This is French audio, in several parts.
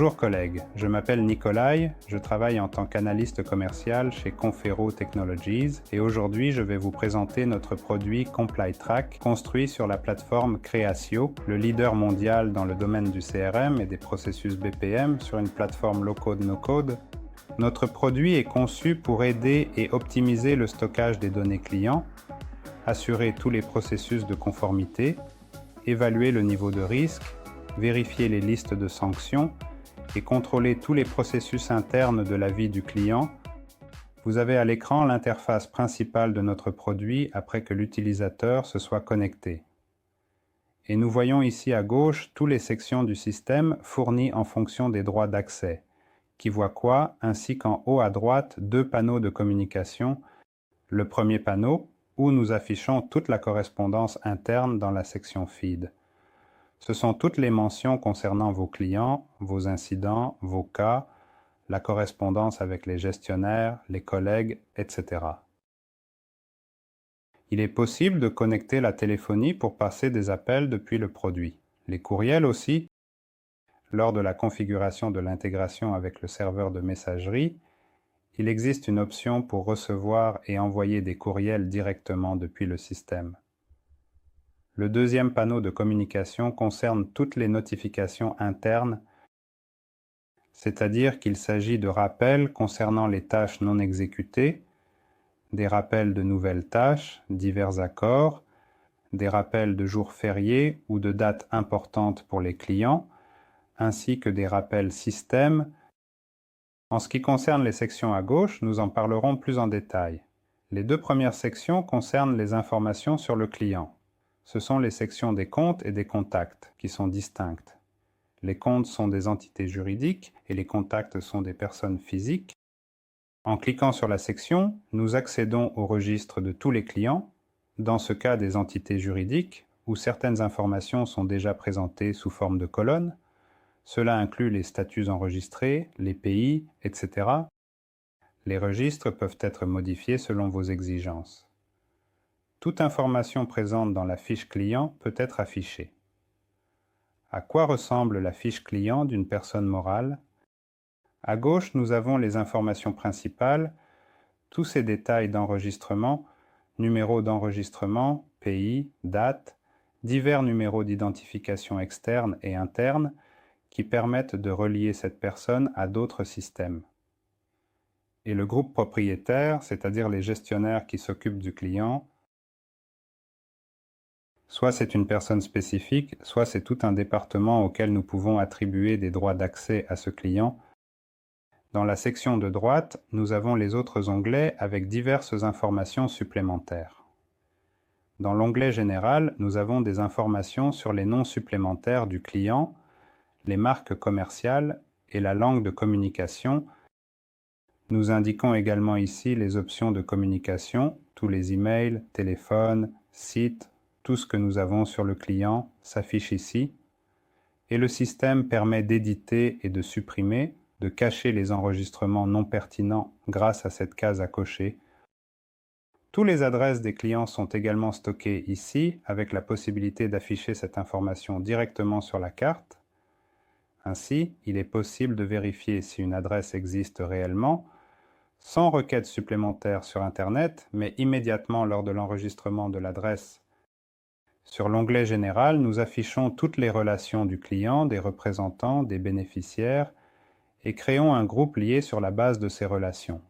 Bonjour collègues, je m'appelle Nikolai, je travaille en tant qu'analyste commercial chez Confero Technologies et aujourd'hui je vais vous présenter notre produit ComplyTrack construit sur la plateforme Creatio, le leader mondial dans le domaine du CRM et des processus BPM sur une plateforme low-code/no-code. Notre produit est conçu pour aider et optimiser le stockage des données clients, assurer tous les processus de conformité, évaluer le niveau de risque, vérifier les listes de sanctions et contrôler tous les processus internes de la vie du client. Vous avez à l'écran l'interface principale de notre produit après que l'utilisateur se soit connecté. Et nous voyons ici à gauche toutes les sections du système fournies en fonction des droits d'accès. Qui voit quoi, ainsi qu'en haut à droite, deux panneaux de communication. Le premier panneau, où nous affichons toute la correspondance interne dans la section Feed. Ce sont toutes les mentions concernant vos clients, vos incidents, vos cas, la correspondance avec les gestionnaires, les collègues, etc. Il est possible de connecter la téléphonie pour passer des appels depuis le produit. Les courriels aussi. Lors de la configuration de l'intégration avec le serveur de messagerie, il existe une option pour recevoir et envoyer des courriels directement depuis le système. Le deuxième panneau de communication concerne toutes les notifications internes, c'est-à-dire qu'il s'agit de rappels concernant les tâches non exécutées, des rappels de nouvelles tâches, divers accords, des rappels de jours fériés ou de dates importantes pour les clients, ainsi que des rappels système. En ce qui concerne les sections à gauche, nous en parlerons plus en détail. Les deux premières sections concernent les informations sur le client. Ce sont les sections des comptes et des contacts, qui sont distinctes. Les comptes sont des entités juridiques et les contacts sont des personnes physiques. En cliquant sur la section, nous accédons au registre de tous les clients, dans ce cas des entités juridiques, où certaines informations sont déjà présentées sous forme de colonnes. Cela inclut les statuts enregistrés, les pays, etc. Les registres peuvent être modifiés selon vos exigences. Toute information présente dans la fiche client peut être affichée. À quoi ressemble la fiche client d'une personne morale? À gauche, nous avons les informations principales, tous ces détails d'enregistrement, numéro d'enregistrement, pays, date, divers numéros d'identification externes et internes qui permettent de relier cette personne à d'autres systèmes. Et le groupe propriétaire, c'est-à-dire les gestionnaires qui s'occupent du client, soit c'est une personne spécifique, soit c'est tout un département auquel nous pouvons attribuer des droits d'accès à ce client. Dans la section de droite, nous avons les autres onglets avec diverses informations supplémentaires. Dans l'onglet général, nous avons des informations sur les noms supplémentaires du client, les marques commerciales et la langue de communication. Nous indiquons également ici les options de communication, tous les emails, téléphones, sites, tout ce que nous avons sur le client s'affiche ici. Et le système permet d'éditer et de supprimer, de cacher les enregistrements non pertinents grâce à cette case à cocher. Toutes les adresses des clients sont également stockées ici, avec la possibilité d'afficher cette information directement sur la carte. Ainsi, il est possible de vérifier si une adresse existe réellement, sans requête supplémentaire sur Internet, mais immédiatement lors de l'enregistrement de l'adresse. Sur l'onglet Général, nous affichons toutes les relations du client, des représentants, des bénéficiaires, et créons un groupe lié sur la base de ces relations.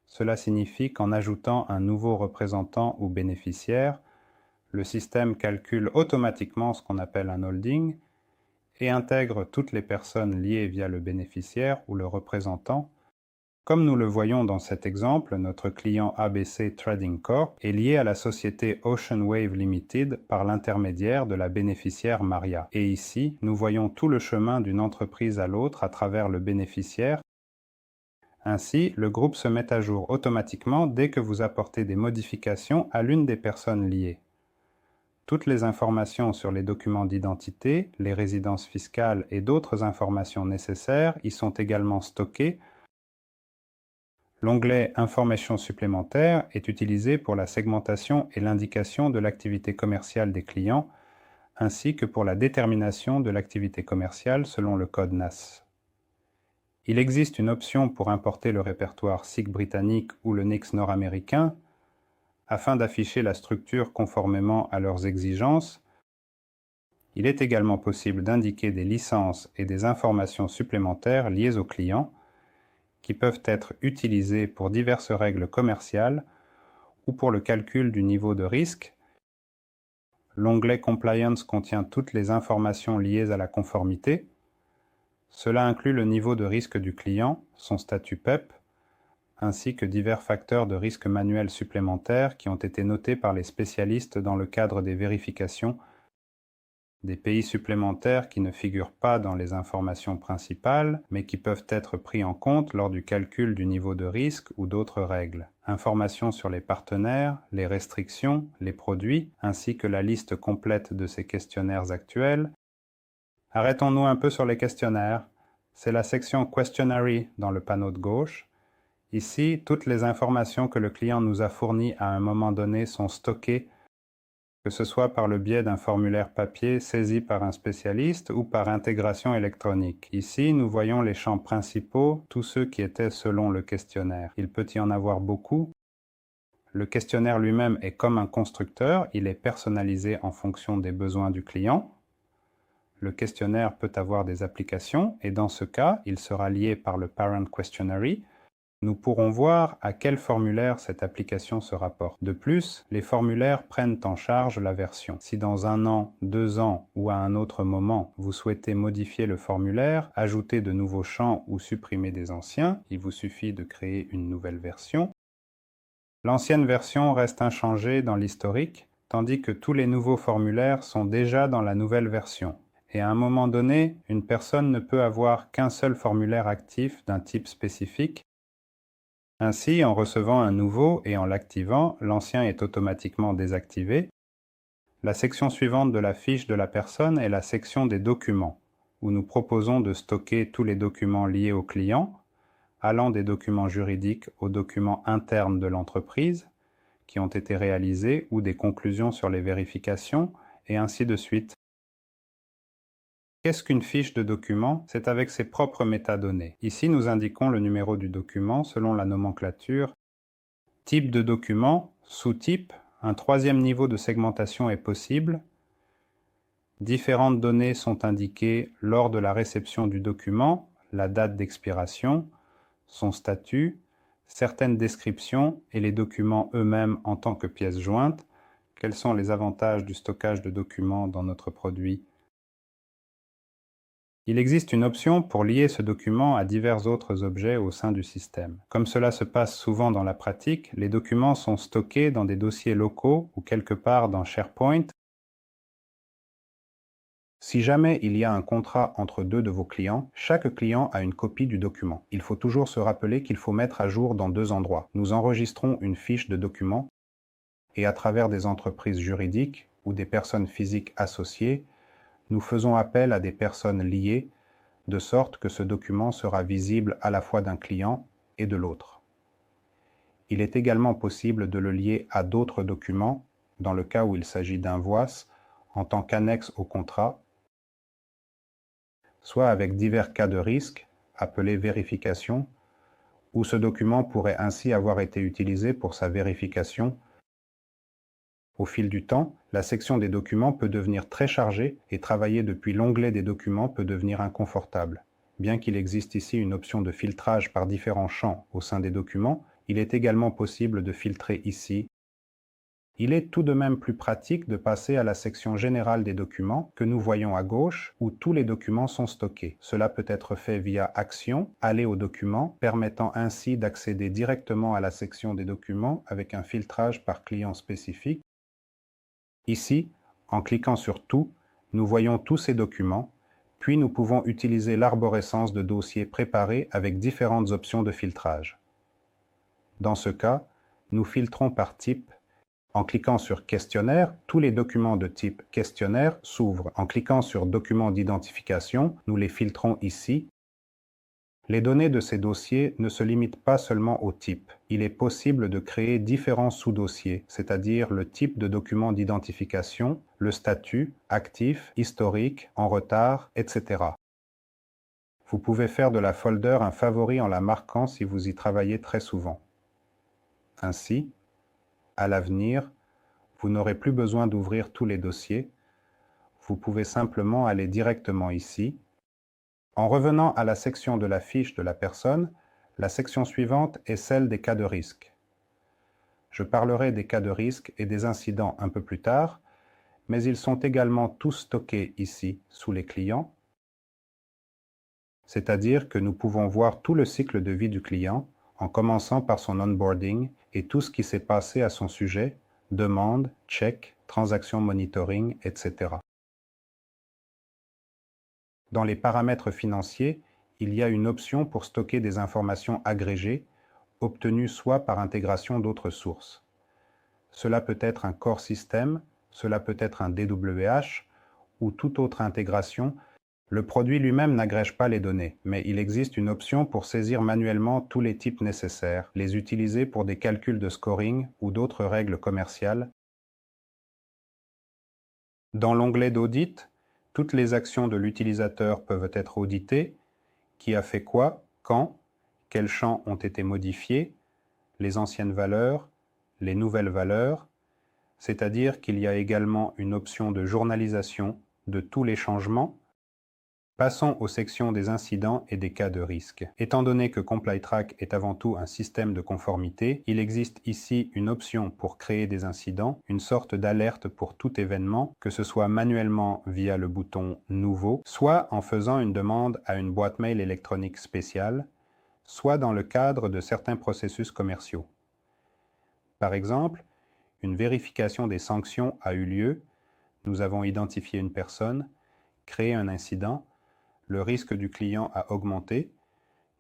Cela signifie qu'en ajoutant un nouveau représentant ou bénéficiaire, le système calcule automatiquement ce qu'on appelle un holding et intègre toutes les personnes liées via le bénéficiaire ou le représentant. Comme nous le voyons dans cet exemple, notre client ABC Trading Corp est lié à la société Ocean Wave Limited par l'intermédiaire de la bénéficiaire Maria. Et ici, nous voyons tout le chemin d'une entreprise à l'autre à travers le bénéficiaire. Ainsi, le groupe se met à jour automatiquement dès que vous apportez des modifications à l'une des personnes liées. Toutes les informations sur les documents d'identité, les résidences fiscales et d'autres informations nécessaires y sont également stockées. L'onglet Informations supplémentaires est utilisé pour la segmentation et l'indication de l'activité commerciale des clients, ainsi que pour la détermination de l'activité commerciale selon le code NAS. Il existe une option pour importer le répertoire SIG britannique ou le NICS nord-américain afin d'afficher la structure conformément à leurs exigences. Il est également possible d'indiquer des licences et des informations supplémentaires liées au client qui peuvent être utilisées pour diverses règles commerciales ou pour le calcul du niveau de risque. L'onglet Compliance contient toutes les informations liées à la conformité. Cela inclut le niveau de risque du client, son statut PEP, ainsi que divers facteurs de risque manuels supplémentaires qui ont été notés par les spécialistes dans le cadre des vérifications, des pays supplémentaires qui ne figurent pas dans les informations principales, mais qui peuvent être pris en compte lors du calcul du niveau de risque ou d'autres règles. Informations sur les partenaires, les restrictions, les produits, ainsi que la liste complète de ces questionnaires actuels. Arrêtons-nous un peu sur les questionnaires. C'est la section Questionary dans le panneau de gauche. Ici, toutes les informations que le client nous a fournies à un moment donné sont stockées, que ce soit par le biais d'un formulaire papier saisi par un spécialiste ou par intégration électronique. Ici, nous voyons les champs principaux, tous ceux qui étaient selon le questionnaire. Il peut y en avoir beaucoup. Le questionnaire lui-même est comme un constructeur, il est personnalisé en fonction des besoins du client. Le questionnaire peut avoir des applications et dans ce cas, il sera lié par le Parent Questionary. Nous pourrons voir à quel formulaire cette application se rapporte. De plus, les formulaires prennent en charge la version. Si dans 1 an, 2 ans ou à un autre moment, vous souhaitez modifier le formulaire, ajouter de nouveaux champs ou supprimer des anciens, il vous suffit de créer une nouvelle version. L'ancienne version reste inchangée dans l'historique, tandis que tous les nouveaux formulaires sont déjà dans la nouvelle version. Et à un moment donné, une personne ne peut avoir qu'un seul formulaire actif d'un type spécifique. Ainsi, en recevant un nouveau et en l'activant, l'ancien est automatiquement désactivé. La section suivante de la fiche de la personne est la section des documents, où nous proposons de stocker tous les documents liés au client, allant des documents juridiques aux documents internes de l'entreprise, qui ont été réalisés, ou des conclusions sur les vérifications, et ainsi de suite. Qu'est-ce qu'une fiche de document? C'est avec ses propres métadonnées. Ici, nous indiquons le numéro du document selon la nomenclature. Type de document, sous-type, un troisième niveau de segmentation est possible. Différentes données sont indiquées lors de la réception du document, la date d'expiration, son statut, certaines descriptions et les documents eux-mêmes en tant que pièces jointes. Quels sont les avantages du stockage de documents dans notre produit? Il existe une option pour lier ce document à divers autres objets au sein du système. Comme cela se passe souvent dans la pratique, les documents sont stockés dans des dossiers locaux ou quelque part dans SharePoint. Si jamais il y a un contrat entre 2 de vos clients, chaque client a une copie du document. Il faut toujours se rappeler qu'il faut mettre à jour dans 2 endroits. Nous enregistrons une fiche de document et à travers des entreprises juridiques ou des personnes physiques associées, nous faisons appel à des personnes liées, de sorte que ce document sera visible à la fois d'un client et de l'autre. Il est également possible de le lier à d'autres documents, dans le cas où il s'agit d'invoices, en tant qu'annexe au contrat, soit avec divers cas de risque, appelés vérifications, où ce document pourrait ainsi avoir été utilisé pour sa vérification. Au fil du temps, la section des documents peut devenir très chargée et travailler depuis l'onglet des documents peut devenir inconfortable. Bien qu'il existe ici une option de filtrage par différents champs au sein des documents, il est également possible de filtrer ici. Il est tout de même plus pratique de passer à la section générale des documents que nous voyons à gauche où tous les documents sont stockés. Cela peut être fait via Action, aller aux documents, permettant ainsi d'accéder directement à la section des documents avec un filtrage par client spécifique. Ici, en cliquant sur Tout, nous voyons tous ces documents, puis nous pouvons utiliser l'arborescence de dossiers préparés avec différentes options de filtrage. Dans ce cas, nous filtrons par type. En cliquant sur Questionnaire, tous les documents de type Questionnaire s'ouvrent. En cliquant sur Documents d'identification, nous les filtrons ici. Les données de ces dossiers ne se limitent pas seulement au type. Il est possible de créer différents sous-dossiers, c'est-à-dire le type de document d'identification, le statut, actif, historique, en retard, etc. Vous pouvez faire de la folder un favori en la marquant si vous y travaillez très souvent. Ainsi, à l'avenir, vous n'aurez plus besoin d'ouvrir tous les dossiers. Vous pouvez simplement aller directement ici. En revenant à la section de la fiche de la personne, la section suivante est celle des cas de risque. Je parlerai des cas de risque et des incidents un peu plus tard, mais ils sont également tous stockés ici, sous les clients, c'est-à-dire que nous pouvons voir tout le cycle de vie du client, en commençant par son onboarding et tout ce qui s'est passé à son sujet, demande, check, transaction monitoring, etc. Dans les paramètres financiers, il y a une option pour stocker des informations agrégées, obtenues soit par intégration d'autres sources. Cela peut être un core system, cela peut être un DWH ou toute autre intégration. Le produit lui-même n'agrège pas les données, mais il existe une option pour saisir manuellement tous les types nécessaires, les utiliser pour des calculs de scoring ou d'autres règles commerciales. Dans l'onglet d'audit, toutes les actions de l'utilisateur peuvent être auditées, qui a fait quoi, quand, quels champs ont été modifiés, les anciennes valeurs, les nouvelles valeurs, c'est-à-dire qu'il y a également une option de journalisation de tous les changements. Passons aux sections des incidents et des cas de risque. Étant donné que ComplyTrack est avant tout un système de conformité, il existe ici une option pour créer des incidents, une sorte d'alerte pour tout événement, que ce soit manuellement via le bouton « Nouveau », soit en faisant une demande à une boîte mail électronique spéciale, soit dans le cadre de certains processus commerciaux. Par exemple, une vérification des sanctions a eu lieu, nous avons identifié une personne, créé un incident, le risque du client a augmenté,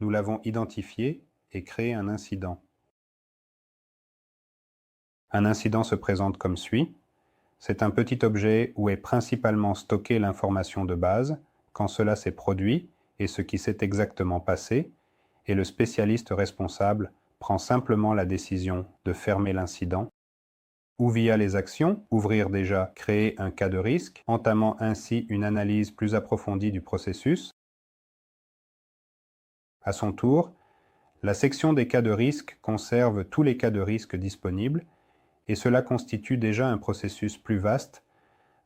nous l'avons identifié et créé un incident. Un incident se présente comme suit. C'est un petit objet où est principalement stockée l'information de base, quand cela s'est produit et ce qui s'est exactement passé, et le spécialiste responsable prend simplement la décision de fermer l'incident, ou via les actions, ouvrir déjà, créer un cas de risque, entamant ainsi une analyse plus approfondie du processus. À son tour, la section des cas de risque conserve tous les cas de risque disponibles et cela constitue déjà un processus plus vaste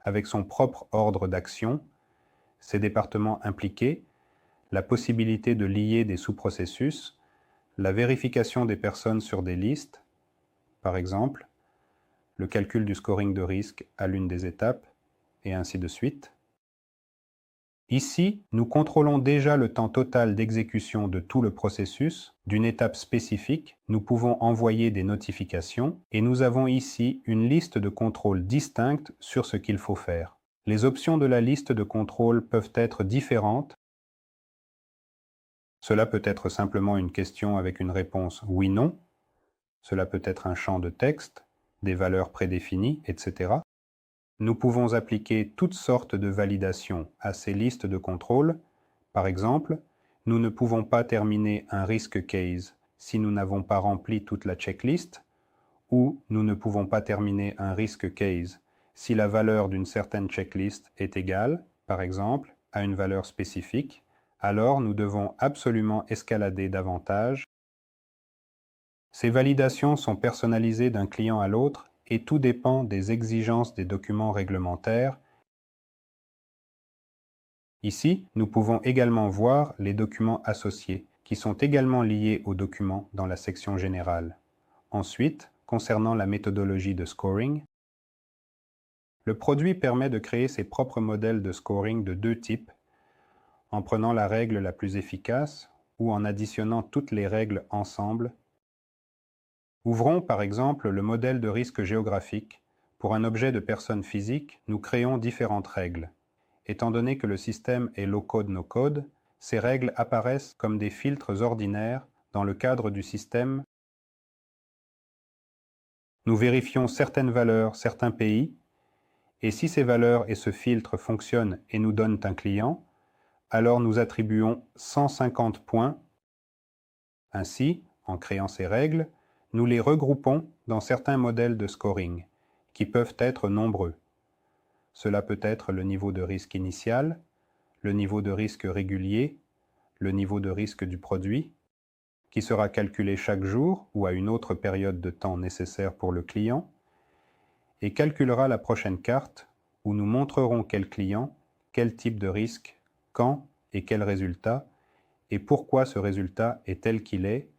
avec son propre ordre d'action, ses départements impliqués, la possibilité de lier des sous-processus, la vérification des personnes sur des listes, par exemple, le calcul du scoring de risque à l'une des étapes, et ainsi de suite. Ici, nous contrôlons déjà le temps total d'exécution de tout le processus. D'une étape spécifique, nous pouvons envoyer des notifications et nous avons ici une liste de contrôles distincte sur ce qu'il faut faire. Les options de la liste de contrôles peuvent être différentes. Cela peut être simplement une question avec une réponse oui/non. Cela peut être un champ de texte, des valeurs prédéfinies, etc. Nous pouvons appliquer toutes sortes de validations à ces listes de contrôle. Par exemple, nous ne pouvons pas terminer un risque case si nous n'avons pas rempli toute la checklist, ou nous ne pouvons pas terminer un risque case si la valeur d'une certaine checklist est égale, par exemple, à une valeur spécifique. Alors nous devons absolument escalader davantage. Ces validations sont personnalisées d'un client à l'autre et tout dépend des exigences des documents réglementaires. Ici, nous pouvons également voir les documents associés, qui sont également liés aux documents dans la section générale. Ensuite, concernant la méthodologie de scoring, le produit permet de créer ses propres modèles de scoring de deux types, en prenant la règle la plus efficace ou en additionnant toutes les règles ensemble. Ouvrons par exemple le modèle de risque géographique. Pour un objet de personne physique, nous créons différentes règles. Étant donné que le système est low-code no-code, ces règles apparaissent comme des filtres ordinaires dans le cadre du système. Nous vérifions certaines valeurs, certains pays, et si ces valeurs et ce filtre fonctionnent et nous donnent un client, alors nous attribuons 150 points Ainsi, en créant ces règles, nous les regroupons dans certains modèles de scoring, qui peuvent être nombreux. Cela peut être le niveau de risque initial, le niveau de risque régulier, le niveau de risque du produit, qui sera calculé chaque jour ou à une autre période de temps nécessaire pour le client, et calculera la prochaine carte où nous montrerons quel client, quel type de risque, quand et quel résultat, et pourquoi ce résultat est tel qu'il est.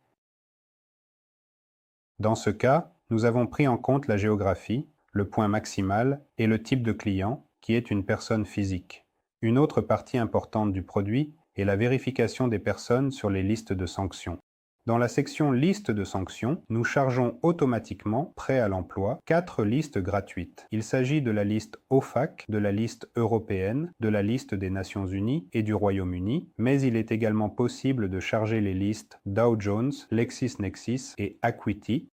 Dans ce cas, nous avons pris en compte la géographie, le point maximal et le type de client, qui est une personne physique. Une autre partie importante du produit est la vérification des personnes sur les listes de sanctions. Dans la section Liste de sanctions, nous chargeons automatiquement, prêt à l'emploi, 4 listes gratuites. Il s'agit de la liste OFAC, de la liste européenne, de la liste des Nations Unies et du Royaume-Uni, mais il est également possible de charger les listes Dow Jones, LexisNexis et Acuity.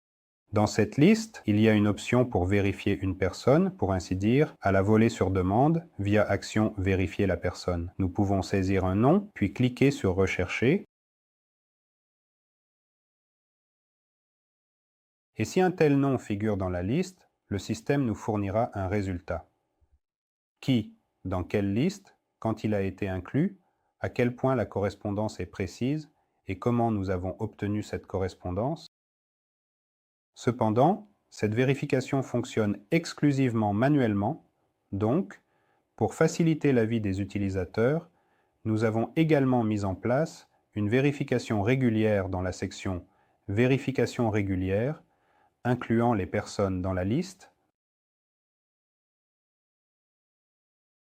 Dans cette liste, il y a une option pour vérifier une personne, pour ainsi dire, à la volée sur demande, via Action Vérifier la personne. Nous pouvons saisir un nom, puis cliquer sur Rechercher. Et si un tel nom figure dans la liste, le système nous fournira un résultat. Qui, dans quelle liste, quand il a été inclus, à quel point la correspondance est précise et comment nous avons obtenu cette correspondance. Cependant, cette vérification fonctionne exclusivement manuellement, donc, pour faciliter la vie des utilisateurs, nous avons également mis en place une vérification régulière dans la section « Vérification régulière », incluant les personnes dans la liste,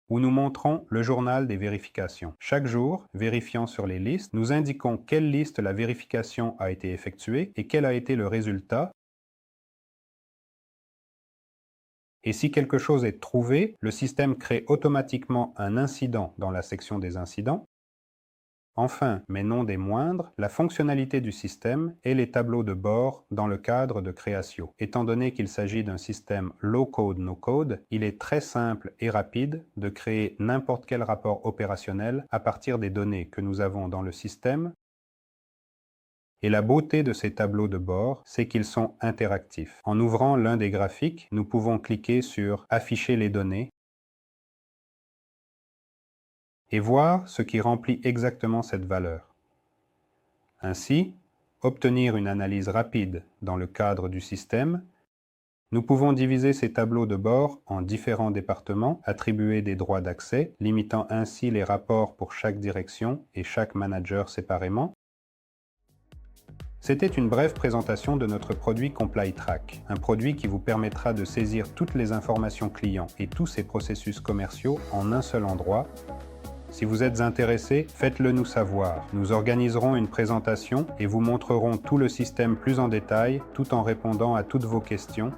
où nous montrons le journal des vérifications. Chaque jour, vérifiant sur les listes, nous indiquons quelle liste la vérification a été effectuée et quel a été le résultat. Et si quelque chose est trouvé, le système crée automatiquement un incident dans la section des incidents. Enfin, mais non des moindres, la fonctionnalité du système est les tableaux de bord dans le cadre de Créatio. Étant donné qu'il s'agit d'un système low-code, no-code, il est très simple et rapide de créer n'importe quel rapport opérationnel à partir des données que nous avons dans le système. Et la beauté de ces tableaux de bord, c'est qu'ils sont interactifs. En ouvrant l'un des graphiques, nous pouvons cliquer sur « Afficher les données » et voir ce qui remplit exactement cette valeur. Ainsi, obtenir une analyse rapide dans le cadre du système, nous pouvons diviser ces tableaux de bord en différents départements, attribuer des droits d'accès, limitant ainsi les rapports pour chaque direction et chaque manager séparément. C'était une brève présentation de notre produit ComplyTrack, un produit qui vous permettra de saisir toutes les informations clients et tous ses processus commerciaux en un seul endroit. Si vous êtes intéressé, faites-le nous savoir. Nous organiserons une présentation et vous montrerons tout le système plus en détail, tout en répondant à toutes vos questions.